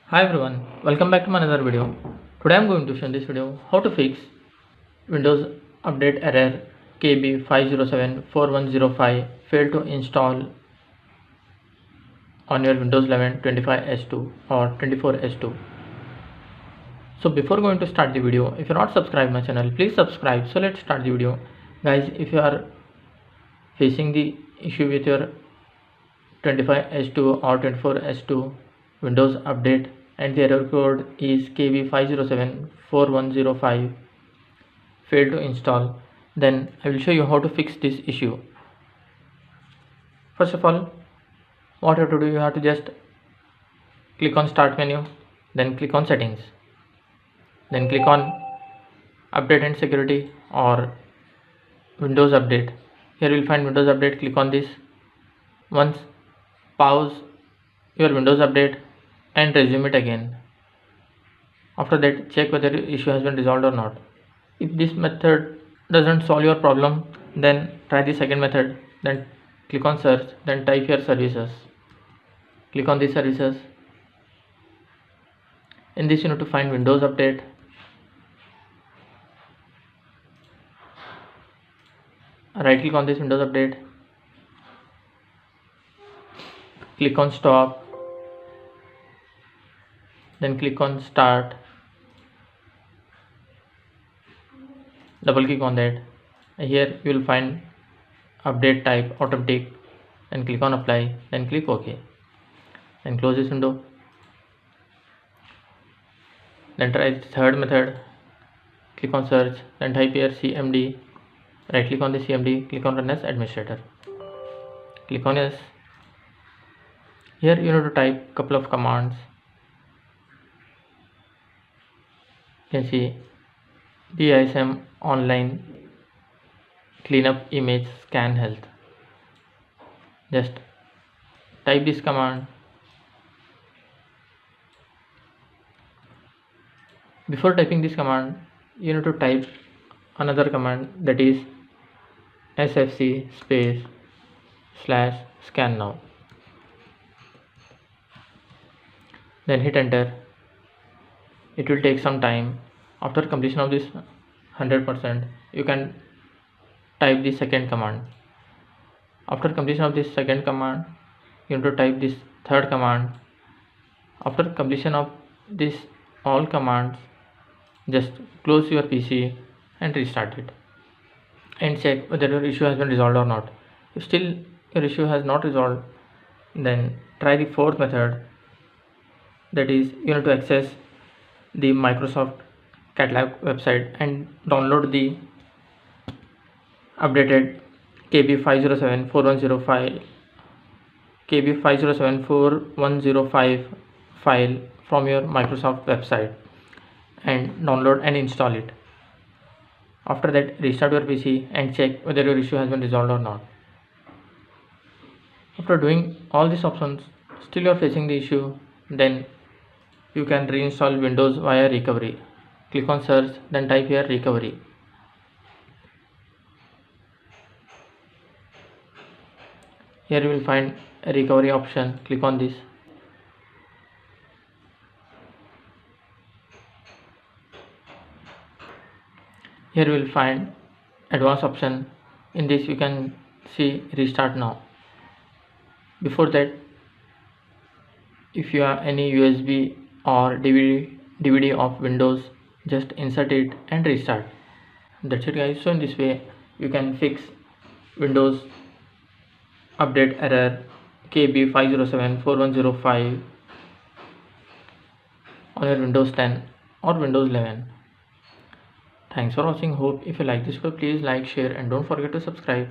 Hi everyone, welcome back to my another video. Today I'm going to show in this video how to fix Windows update error KB5074105 failed to install on your Windows 11 25S2 or 24S2. So before going to start the video, if you're not subscribed my channel, please subscribe. So let's start the video. Guys, if you are facing the issue with your 25S2 or 24S2 Windows update and the error code is KB5074105 failed to install, then I will show you how to fix this issue. First of all, what you have to do, you have to just click on start menu, then click on settings, then click on update and security or Windows update. Here you will find Windows update. Click on this. Once pause your Windows update and resume it again. After that, check whether your issue has been resolved or not. If this method doesn't solve your problem, then try the second method. Then click on search, then type your services. Click on these services. In this you need to find Windows update. Right click on this Windows update. Click on stop. Then click on start. Double click on that. Here you will find update type automatic. Then click on apply. Then click OK. Then close this window. Then try the third method. Click on search. Then type here cmd. Right click on the cmd. Click on run as administrator. Click on yes. Here you need to type couple of commands. You can see BISM online cleanup image scan health. Just type this command. Before typing this command, you need to type another command, that is sfc space /scan now. Then hit enter. It will take some time. After completion of this 100%, you can type the second command. After completion of this second command, you need to type this third command. After completion of this all commands, just close your PC and restart it and check whether your issue has been resolved or not. If still your issue has not resolved, then try the fourth method, that is you need to access the Microsoft catalog website and download the updated KB5074105 file from your Microsoft website and download and install it. After that, restart your PC and check whether your issue has been resolved or not. After doing all these options, still you are facing the issue, then you can reinstall Windows via recovery. Click on search, then type here recovery. Here you will find a recovery option. Click on this. Here you will find advanced option. In this you can see restart now. Before that, if you have any USB or DVD of Windows, just insert it and restart. That's it guys. So in this way you can fix Windows update error KB5074105 on your Windows 10 or Windows 11. Thanks for watching. Hope if you like this video, please like, share and don't forget to subscribe.